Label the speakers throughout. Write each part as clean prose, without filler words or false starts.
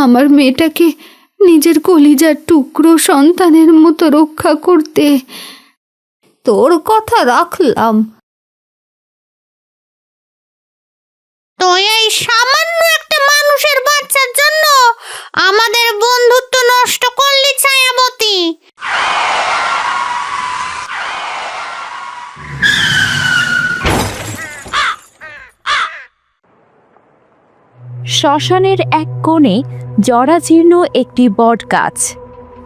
Speaker 1: আমার মেয়েটাকে নিজের কলিজার টুকরো সন্তানের মতো রক্ষা করতে। তোর কথা রাখলাম।
Speaker 2: তুই এই সামান্য একটা মানুষের বাচ্চার জন্য আমাদের বন্ধুত্ব নষ্ট করলি ছায়াবতী।
Speaker 3: শ্মশানের এক কোণে জরাজীর্ণ একটি বট গাছ।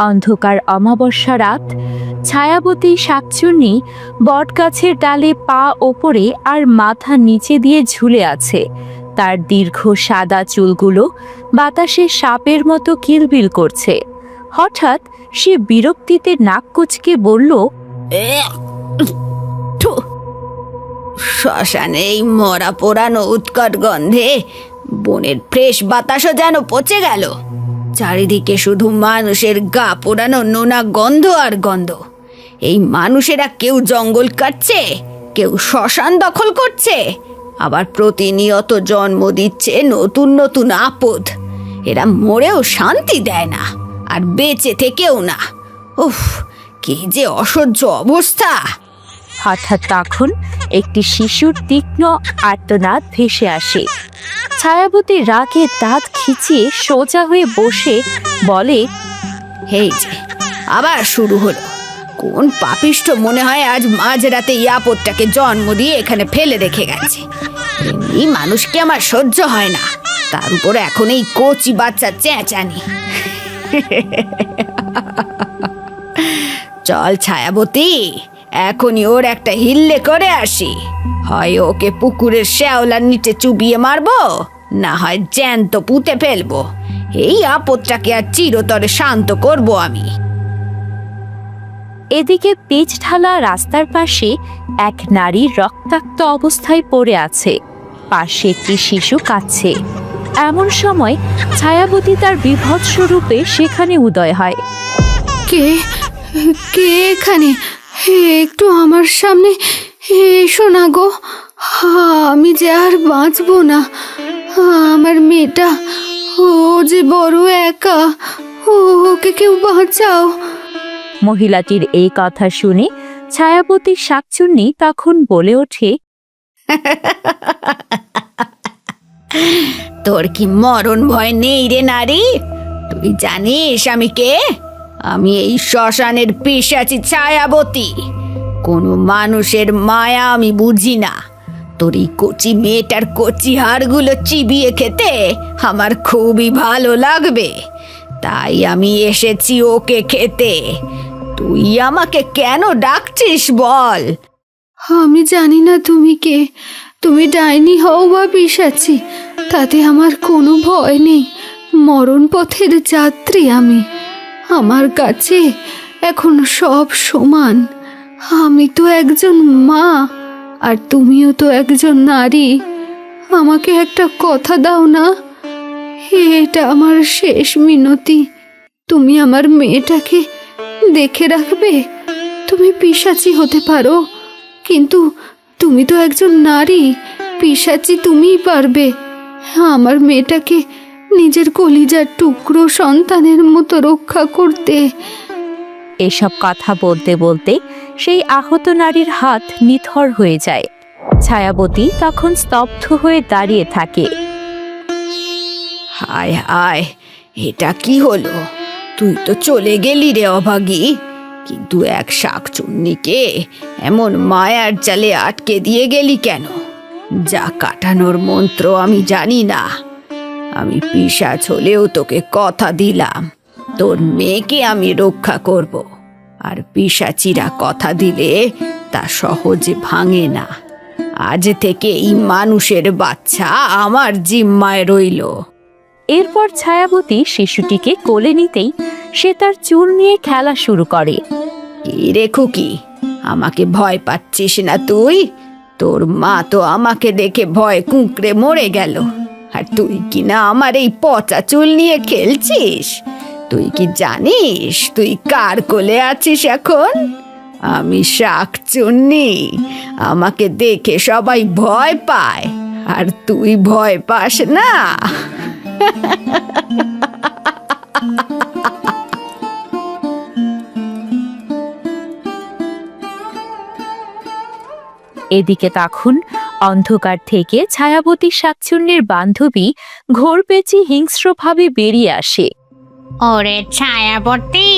Speaker 3: অন্ধকার অমাবস্যা রাত। ছায়াবতী শাকচুন্নি বট গাছের ডালে পা ওপরে আর মাথা নিচে দিয়ে ঝুলে আছে। তার দীর্ঘ সাদা চুলগুলো বাতাসে সাপের মতো কিলবিল করছে। হঠাৎ সে বিরক্তিতে নাক কুঁচকে বলল,
Speaker 2: শ্মশানে এই মরা পোড়ানো উৎকট গন্ধে বনের ফ্রেশ বাতাসও যেন পচে গেল। চারিদিকে শুধু মানুষের গা পোড়ানো নোনা গন্ধ আর গন্ধ। এই মানুষেরা কেউ জঙ্গল কাটছে, কেউ শ্মশান দখল করছে, আবার প্রতিনিয়ত জন্ম দিচ্ছে নতুন নতুন আপদ। এরা মরেও শান্তি দেয় না, আর বেঁচে থেকেও না। উফ, কি যে অসহ্য অবস্থা।
Speaker 3: হঠাৎ তখন একটি শিশুর তীক্ষ্ণ আর্তনাদ ভেসে আসে। ছায়াবতী রাগে দাঁত খিচিয়ে সোজা হয়ে বসে বলে,
Speaker 2: এই যে আবার শুরু হলো। কোন পাপিষ্ঠ মনে হয় আজ মাঝরাতে এই আপদটাকে জন্ম দিয়ে এখানে ফেলে রেখে গেছে। এমনি মানুষকে আমার সহ্য হয় না, তার উপর এখন এই কচি বাচ্চা চেঁচানি। চল ছায়াবতী, এখনই ওর একটা হিল্লে করে আসি। হয় ওকে পুকুরের শ্যাওলার নিচে চুবিয়ে মারবো, না হয় জ্যান্ত পুঁতে ফেলবো। এই আপদটাকে আর চিরতরে শান্ত করব আমি।
Speaker 3: এদিকে পিচ ঢালা রাস্তার পাশে এক নারী রক্তাক্ত অবস্থায় পড়ে আছে। পাশে একটি শিশু কাঁদছে। এমন সময় ছায়াবতী তার বিভৎস রূপে সেখানে উদয় হয়।
Speaker 1: কে কে এখানে? একটু আমার সামনে এসো না গো, আমি যে আর বাঁচবো না। আমার মেয়েটা, ও যে বড় একা, ওকে কেউ বাঁচাও।
Speaker 3: মহিলাটির এই কথা শুনে ছায়াবতী শাকচুন্নি তখন বলে ওঠে,
Speaker 2: তোর কি মরণ ভয় নেই রে নারী? তুই জানিস আমি কে? আমি এই শ্মশানের পিশাচি ছায়াবতী। কোনো মানুষের মায়া আমি বুঝি না। তোর এই কচি মেয়েটার কচি হাড়গুলো চিবিয়ে খেতে আমার খুবই ভালো লাগবে, তাই আমি এসেছি ওকে খেতে। তুই আমাকে কেন ডাকছিস বল?
Speaker 1: আমি জানি না তুমি কে। তুমি ডাইনি হও বা পিশাচি, তাতে আমার কোনো ভয় নেই। মরণ পথের যাত্রী আমি। আমার কাছে এখন সব সমান। আমি তো একজন মা, আর তুমিও তো একজন নারী। আমাকে একটা কথা দাও না, এটা আমার শেষ মিনতি। তুমি আমার মেয়েটাকে দেখে রাখবে। তুমি পিশাচি হতে পারো, কিন্তু তুমি তো একজন নারী। পিশাচি তুমিই পারবে আমার মেয়েটাকে নিজের কলিজার টুকরো সন্তানের মতো রক্ষা করতে।
Speaker 3: এসব কথা বলতে বলতে সেই আহত নারীর হাত নিথর হয়ে যায়। ছায়াবতী তখন স্তব্ধ হয়ে দাঁড়িয়ে থাকে।
Speaker 2: হায় হায়, এটা কি হলো? তুই তো চলে গেলি রে অভাগী, কিন্তু এক শাকচুন্নিকে এমন মায়ার জালে আটকে দিয়ে গেলি কেন? যা কাটানোর মন্ত্র আমি জানি না। আমি পিশাচ হলেও তোকে কথা দিলাম, তোর মেয়েকে আমি রক্ষা করব। আর পিশাচিরা কথা দিলে তা সহজে ভাঙে না। আজ থেকে এই মানুষের বাচ্চা আমার জিম্মায় রইল।
Speaker 3: এরপর ছায়াবতী শিশুটিকে কোলে নিতেই সে তার চুল নিয়ে খেলা শুরু করে।
Speaker 2: কি রে খুকি, আমাকে ভয় পাচ্ছিস না তুই? তোর মা তো আমাকে দেখে ভয় কুঁকড়ে মরে গেল, আর তুই কি না আমার এই পচা চুল নিয়ে খেলছিস? তুই কি জানিস তুই কার কোলে আছিস এখন? আমি শাকচুন্নি। আমাকে দেখে সবাই ভয় পায়, আর তুই ভয় পাস না।
Speaker 3: এদিকে তখন অন্ধকার থেকে ছায়াবতী শাকচুন্নির বান্ধবী ঘোরপেঁচি হিংস্রভাবে বেরিয়ে আসে।
Speaker 4: ওরে ছায়াবতী,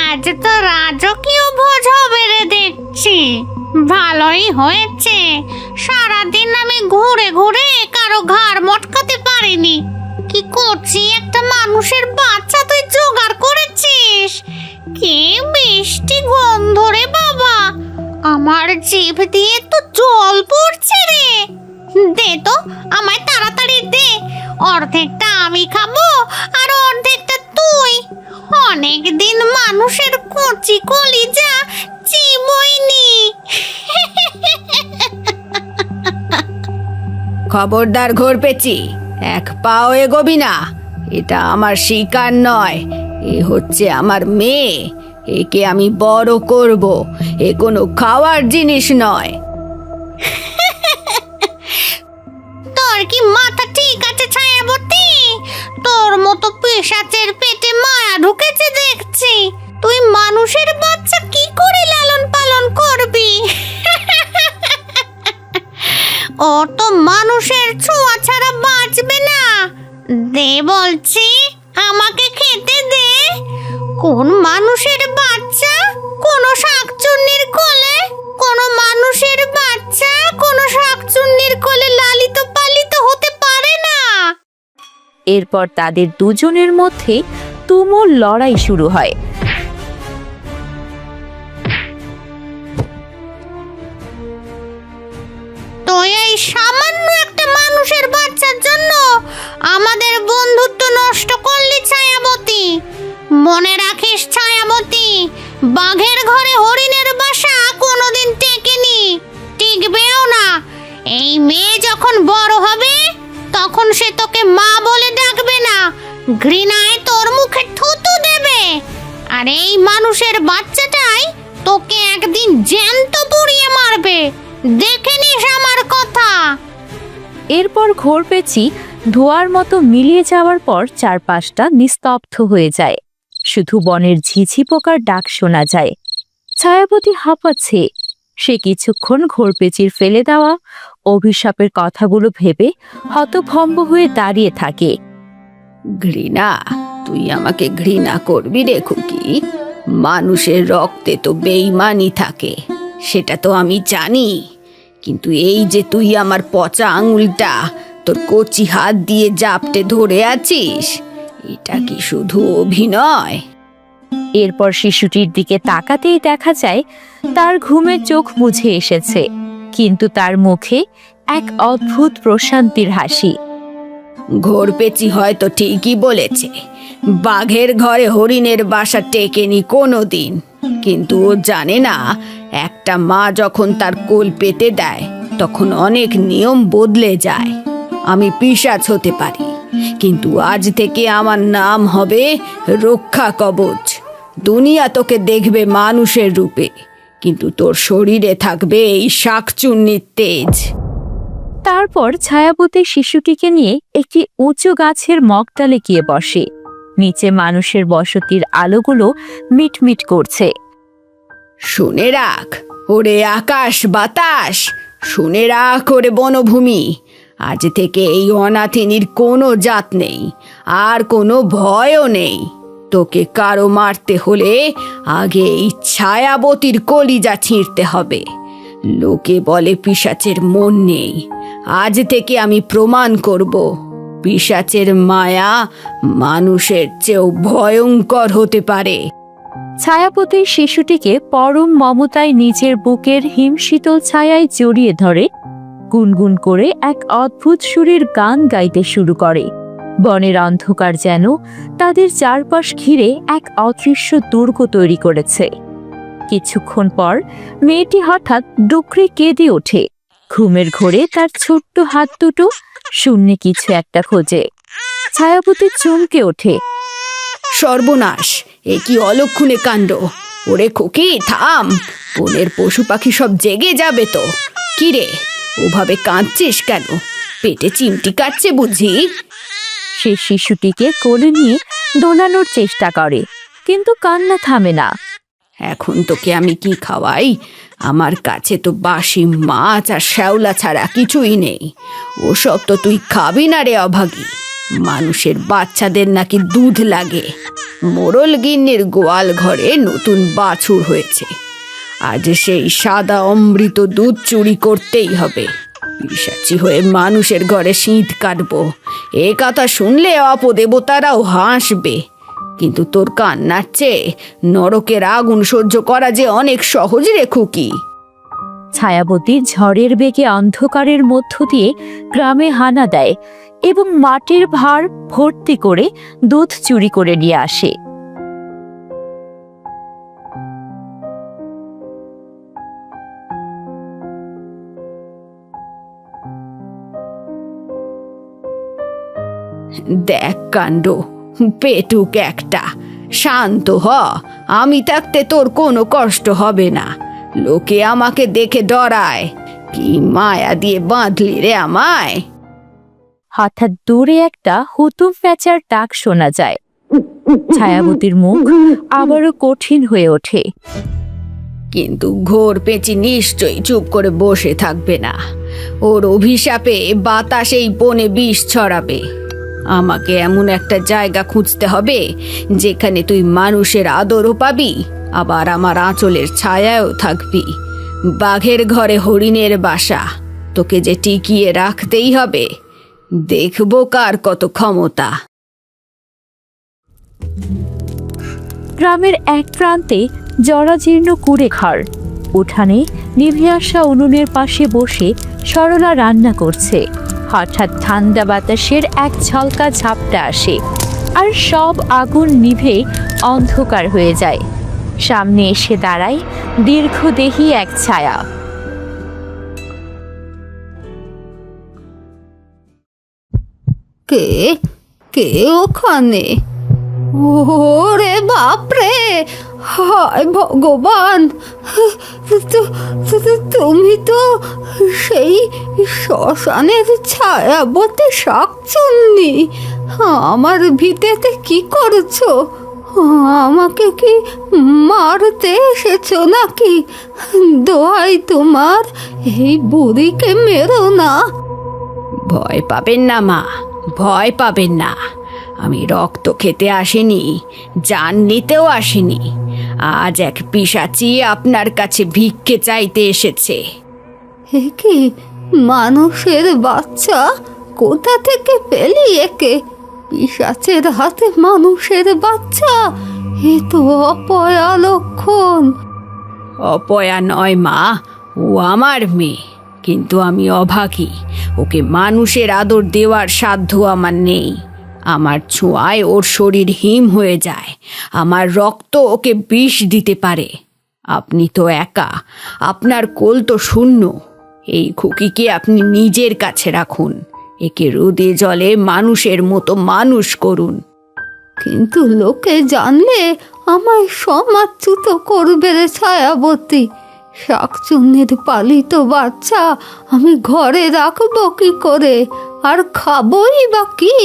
Speaker 4: আজ তো রাজকীয় ভোজ হবে রে দেখছি। ভালোই হয়েছে, সারাদিন আমি ঘুরে ঘুরে কারো ঘাড় মটকাতে পারিনি। কি করছি, একটা মানুষের বাচ্চা তুই জোগাড় করেছিস। কি মিষ্টি গন্ধ রে বাবা, আমার জিভ দিয়ে তো জল পড়ছে রে। দে তো, আমায় তাড়াতাড়ি দে। অর্ধেকটা আমি খাবো আর অর্ধেকটা তুই। অনেক দিন মানুষের কচি কলিজা চিবইনি।
Speaker 2: খবরদার ঘোরপেঁচি, এক পাও এগোবি না। এটা আমার শিকার নয়, এ হচ্ছে আমার মেয়ে। একে আমি বড় করব, এ কোনো খাওয়ার জিনিস নয়।
Speaker 4: তোর কি মাথা ঠিক আছে ছায়াবতী? তোর মতো পিশাচের পেটে মায়া ঢুকেছে দেখছি। তুই মানুষের বাচ্চা কি করে লালন পালন করবি? ও তো মানুষের ছোঁয়া ছাড়া বাঁচবে না। দে বলছি, আমাকে খেতে দে। কোন মানুষের বাচ্চা কোন শাকচুন্নির কোলে? কোন মানুষের বাচ্চা কোন শাকচুন্নির কোলে লালিত পালিত হতে পারে না।
Speaker 3: এরপর তাদের দুজনের মধ্যে তুমুল লড়াই শুরু হয়।
Speaker 4: তুই এই সামান্য একটা মানুষের বাচ্চার জন্য আমাদের বন্ধুত্ব নষ্ট করলি ছায়াবতী। মনে রাখিস ছায়াবতী, বাঘের ঘরে হরিণের বাসা কোনোদিন টেকেনি, টিকবেও না। এই মেয়ে যখন বড় হবে তখন সে তোকে মা বলে ডাকবে না, ঘৃণায় তোর মুখে থুতু দেবে। আর এই মানুষের বাচ্চাটাই তোকে একদিন জ্যান্ত পুড়িয়ে মারবে। দেখে নিস আমার কথা।
Speaker 3: এরপর ঘোরপেঁচি ধোঁয়ার মতো মিলিয়ে যাওয়ার পর চারপাশটা নিস্তব্ধ হয়ে যায়। শুধু বনের ঝিঝি পোকার ডাক শোনা যায়। ছায়াবতী হাঁপাচ্ছে। সে কিছুক্ষণ ঘোরপেঁচির ফেলে দেওয়া অভিশাপের কথাগুলো ভেবে হতভম্ব হয়ে দাঁড়িয়ে থাকে।
Speaker 2: ঘৃণা? তুই আমাকে ঘৃণা করবি রে খুকি? মানুষের রক্তে তো বেঈমানি থাকে, সেটা তো আমি জানি। কিন্তু এই যে তুই আমার পচা আঙুলটা তোর কচি হাত দিয়ে জাপটে ধরে আছিস, এটা কি শুধু অভিনয়?
Speaker 3: এরপর শিশুটির দিকে তাকাতেই দেখা যায় তার ঘুমে চোখ মুছে এসেছে, কিন্তু তার মুখে এক অদ্ভুত প্রশান্তির হাসি।
Speaker 2: ঘোরপেঁচি হয়তো ঠিকই বলেছে, বাঘের ঘরে হরিণের বাসা টেকেনি কোনোদিন। কিন্তু ও জানে না, একটা মা যখন তার কোল পেতে দেয় তখন অনেক নিয়ম বদলে যায়। আমি পিশাচ হতে পারি, কিন্তু আজ থেকে আমার নাম হবে রক্ষা কবচ। দুনিয়া তোকে দেখবে মানুষের রূপে, কিন্তু তোর শরীরে থাকবে এই শাকচুন্নির তেজ।
Speaker 3: তারপর ছায়াবতী শিশুটিকে নিয়ে একটি উঁচু গাছের মগডালে গিয়ে বসে। নিচে মানুষের বসতির আলোগুলো মিটমিট করছে।
Speaker 2: শুনে রাখ ওরে আকাশ বাতাস, শুনে রাখ ওরে বনভূমি, আজ থেকে এই অনাথিনীর কোনো জাত নেই, আর কোনো ভয়ও নেই। তোকে কারো মারতে হলে আগে এই ছায়াবতীর কলিজা ছিঁড়তে হবে। লোকে বলে পিশাচের মন নেই, আজ থেকে আমি প্রমাণ করব পিশাচের মায়া মানুষের চেয়েও ভয়ঙ্কর হতে পারে।
Speaker 3: ছায়াপতি শিশুটিকে পরম মমতায় নিজের বুকের হিমশীতল ছায়ায় জড়িয়ে ধরে গুনগুন করে এক অদ্ভুত সুরের গান গাইতে শুরু করে। বনের অন্ধকার যেন তাদের চারপাশ ঘিরে এক অদৃশ্য দুর্গ তৈরি করেছে। কিছুক্ষণ পর মেয়েটি হঠাৎ ডুকরে কেঁদে ওঠে। ঘুমের ঘোরে তার ছোট্ট হাত দুটো শূন্যে কিছু একটা খোঁজে। ছায়াপতি চমকে ওঠে।
Speaker 2: সর্বনাশ, এ কি অলক্ষণে কাণ্ড! ওরে খুকি থাম, বনের পশু পাখি সব জেগে যাবে তো। কিরে, ওভাবে কাঁদছিস কেন? পেটে চিমটি কাটছে বুঝি?
Speaker 3: সে শিশুটিকে কোলে নিয়ে দোলানোর চেষ্টা করে, কিন্তু কান্না থামে না।
Speaker 2: এখন তোকে আমি কি খাওয়াই? আমার কাছে তো বাসি মাছ আর শ্যাওলা ছাড়া কিছুই নেই। ওসব তো তুই খাবি না রে অভাগী। মানুষের বাচ্চাদের নাকি দুধ লাগে। মোড়ল গিন্নির গোয়াল ঘরে নতুন বাছুর হয়েছে, আজ সেই সাদা অমৃত দুধ চুরি করতেই হবে। পিশাচি হয়ে মানুষের ঘরে শীত কাটবো, এ কথা শুনলে অপদেবতারাও হাসবে। কিন্তু তোর কান্নার চেয়ে নরকের আগুন সহ্য করা যে অনেক সহজ রে খুকি।
Speaker 3: ছায়াবতী ঝড়ের বেগে অন্ধকারের মধ্য দিয়ে গ্রামে হানা দেয় এবং মাটির ভাঁড় ভর্তি করে দুধ চুরি করে নিয়ে আসে।
Speaker 2: দেখ কাণ্ড, পেটুক একটা। শান্ত হ, আমি থাকতে তোর কোনো কষ্ট হবে না। লোকে আমাকে দেখে ডরায়। কি মায়া দিয়ে বাঁধলি রে আমায়।
Speaker 3: হঠাৎ দূরে একটা হুতুম প্যাঁচার ডাক শোনা যায়। ছায়াবতীর মুখ আবারও কঠিন হয়ে ওঠে।
Speaker 2: কিন্তু ঘোর পেঁচি নিশ্চয়ই চুপ করে বসে থাকবে না। ওর অভিশাপে বাতাস এই বনে বিষ ছড়াবে। আমাকে এমন একটা জায়গা খুঁজতে হবে যেখানে তুই মানুষের আদরও পাবি, আবার আমার আঁচলের ছায়াও থাকবি। বাঘের ঘরে হরিণের বাসা, তোকে যে টিকিয়ে রাখতেই হবে। দেখবো কার কত ক্ষমতা।
Speaker 3: গ্রামের এক প্রান্তে জরাজীর্ণ কুড়ে ঘর। উঠানে নিভে আসা উনুনের পাশে বসে সরলা রান্না করছে। হঠাৎ ঠান্ডা বাতাসের এক ঝলকা ঝাপটা আসে, আর সব আগুন নিভে অন্ধকার হয়ে যায়। সামনে এসে দাঁড়ায় দীর্ঘদেহী এক ছায়া।
Speaker 1: কে কে ওখানে? ওরে বাপরে, হায় ভগবান! তুমি তো সেই শ্মশানের ছায়াবতী শাকচুন্নি। আমার ভিটেতে কি করছো? আমাকে কি মারতে এসেছো নাকি? দোহাই তোমার, এই বুড়িকে মেরো না।
Speaker 2: ভয় পাবেন না মা, ভয় পাবেন না। আমি রক্ত খেতে আসিনি, জান নিতেও আসিনি। আজ এক পিশাচি আপনার কাছে ভিক্ষে চাইতে এসেছে।
Speaker 1: এ কি মানুষের বাচ্চা? কোথা থেকে পেলি একে? পিশাচের হাতে মানুষের বাচ্চা, এ তো অপয়া লক্ষণ।
Speaker 2: অপয়া নয় মা, ও আমার মেয়ে। কিন্তু আমি অভাগী, ওকে মানুষের আদর দেওয়ার সাধ্য আমার নেই। আমার ছোঁয়ায় ওর শরীর হিম হয়ে যায়, আমার রক্ত ওকে বিষ দিতে পারে। আপনি তো একা, আপনার কোল তো শূন্য। এই খুকিকে আপনি নিজের কাছে রাখুন, একে রোদে জলে মানুষের মতো মানুষ করুন।
Speaker 1: কিন্তু লোকে জানলে আমায় সমাচ্যুত করবে রে ছায়াবতী। শাকচুন্নির পালিত বাচ্চা আমি ঘরে রাখবো কি করে? আর খাবই বা কি?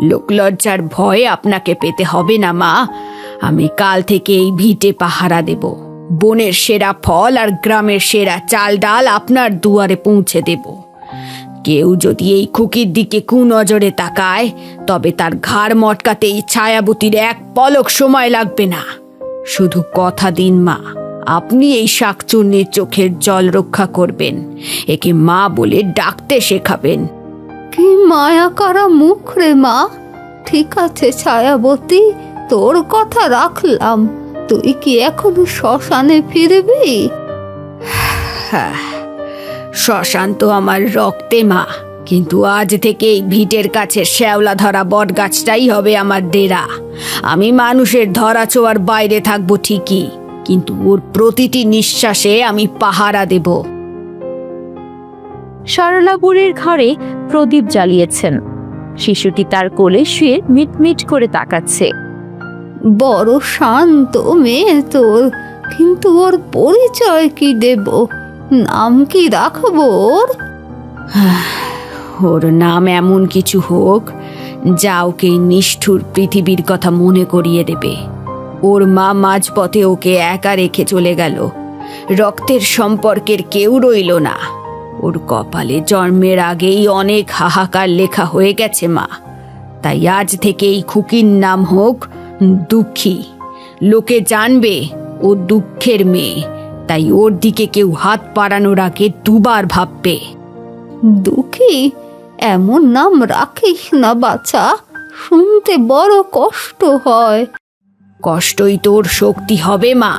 Speaker 2: লোকলজ্জার ভয় আপনাকে পেতে হবে না মা। আমি কাল থেকে এই ভিটে পাহারা দেব। বনের সেরা ফল আর গ্রামের সেরা চাল ডাল আপনার দুয়ারে পৌঁছে দেব। কেউ যদি এই খুকির দিকে কুনজরে তাকায়, তবে তার ঘাড় মটকাতে এই ছায়াবতীর এক পলক সময় লাগবে না। শুধু কথা দিন মা, আপনি এই শাকচুন্নির চোখের জল রক্ষা করবেন, একে মা বলে ডাকতে শেখাবেন।
Speaker 1: কি মায়া করা মুখ রে মা! ঠিক আছে ছায়াবতী, তোর কথা রাখলাম। তুই কি এখন শ্মশানে ফিরবি?
Speaker 2: হ্যাঁ, শ্মশান তো আমার রক্তে মা। কিন্তু আজ থেকে এই ভিটের কাছে শ্যাওলা ধরা বট গাছটাই হবে আমার ডেরা। আমি মানুষের ধরা ছোঁয়ার বাইরে থাকবো ঠিকই, কিন্তু ওর প্রতিটি নিঃশ্বাসে আমি পাহারা দেব।
Speaker 3: সরলা বুড়ির ঘরে প্রদীপ জ্বালিয়েছেন। শিশুটি তার কোলে শুয়ে মিটমিট করে তাকাচ্ছে।
Speaker 1: বড় শান্ত মেয়ে তোর, কিন্তু ওর পরিচয় কি দেব? নাম কি রাখবো ওর?
Speaker 2: ওর নাম এমন কিছু হোক যা ওকে এই নিষ্ঠুর পৃথিবীর কথা মনে করিয়ে দেবে। ওর মা মাঝপথে ওকে একা রেখে চলে গেল, রক্তের সম্পর্কের কেউ রইল না। ওর কপালে জন্মের আগেই অনেক হাহাকার লেখা হয়ে গেছে মা। তাই আজ থেকে এই খুকির নাম হোক দুঃখী। লোকে জানবে ও দুঃখের মেয়ে, তাই ওর দিকে কেউ হাত বাড়ানোর আগে দুবার ভাববে।
Speaker 1: দুঃখী? এমন নাম রাখিস না বাছা, শুনতে বড় কষ্ট হয়।
Speaker 2: কষ্টই তোর শক্তি হবে মা।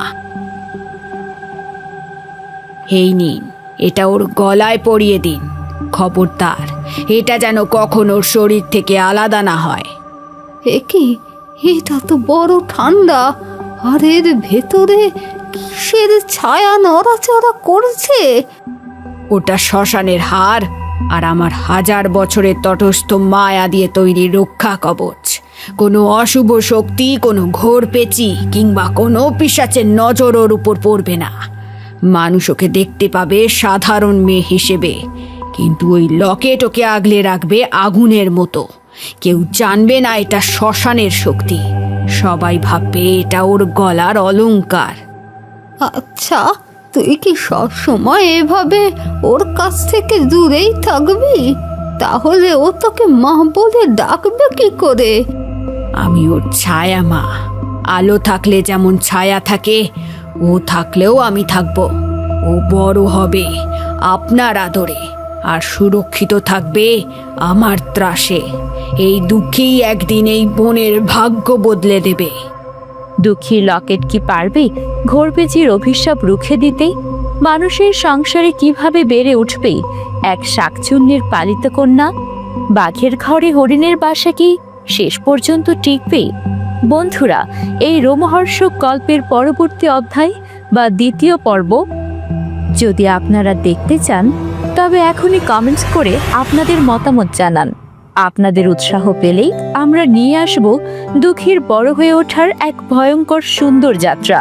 Speaker 2: এই নিন, এটা ওর গলায় পরিয়ে দিন। খবরদার এটা যেন কখন ওর শরীর থেকে আলাদা না হয়।
Speaker 1: এ কি, এটা তো বড় ঠান্ডা, আর এর ভেতরে কিসের ছায়া নড়াচড়া করছে?
Speaker 2: ওটা শ্মশানের হার, আর আমার 1000 বছরের তটস্থ মায়া দিয়ে তৈরি রক্ষা কবচ। কোনো অশুভ শক্তি, কোনো ঘোর পেচি কিংবা কোনো পিশাচের নজর ওর উপর পড়বে না। মানুষ ওকে দেখতে পাবে সাধারণ মেয়ে হিসেবে, কিন্তু ওই লকেট ওকে আগলে রাখবে আগুনের মতো। কেউ জানবে না এটা শ্মশানের শক্তি, সবাই ভাববে এটা ওর গলার অলংকার।
Speaker 1: আচ্ছা, তুই কি সবসময় এভাবে ওর কাছ থেকে দূরেই থাকবি? তাহলে ও তোকে মা বলে ডাকবে কি করে?
Speaker 2: আমি ওর ছায়া মা। আলো থাকলে যেমন ছায়া থাকে, ও থাকলেও আমি থাকব। ও বড় হবে আপনার আদরে, আর সুরক্ষিত থাকবে আমার ত্রাসে। এই দুঃখেই একদিন এই বোনের ভাগ্য বদলে দেবে।
Speaker 3: দুঃখী লকেট কি পারবে ঘোরপেচির অভিশাপ রুখে দিতে? মানুষের সংসারে কিভাবে বেড়ে উঠবে এক শাকচুন্নির পালিত কন্যা? বাঘের ঘরে হরিণের বাসা কি শেষ পর্যন্ত টিকবে? বন্ধুরা, এই রোমহর্ষক গল্পের পরবর্তী অধ্যায় বা দ্বিতীয় পর্ব যদি আপনারা দেখতে চান, তবে এখনই কমেন্টস করে আপনাদের মতামত জানান। আপনাদের উৎসাহ পেলেই আমরা নিয়ে আসব দুঃখীর বড় হয়ে ওঠার এক ভয়ঙ্কর সুন্দর যাত্রা।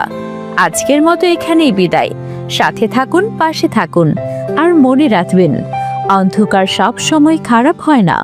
Speaker 3: আজকের মতো এখানেই বিদায়। সাথে থাকুন, পাশে থাকুন, আর মনে রাখবেন, অন্ধকার সব সময় খারাপ হয় না।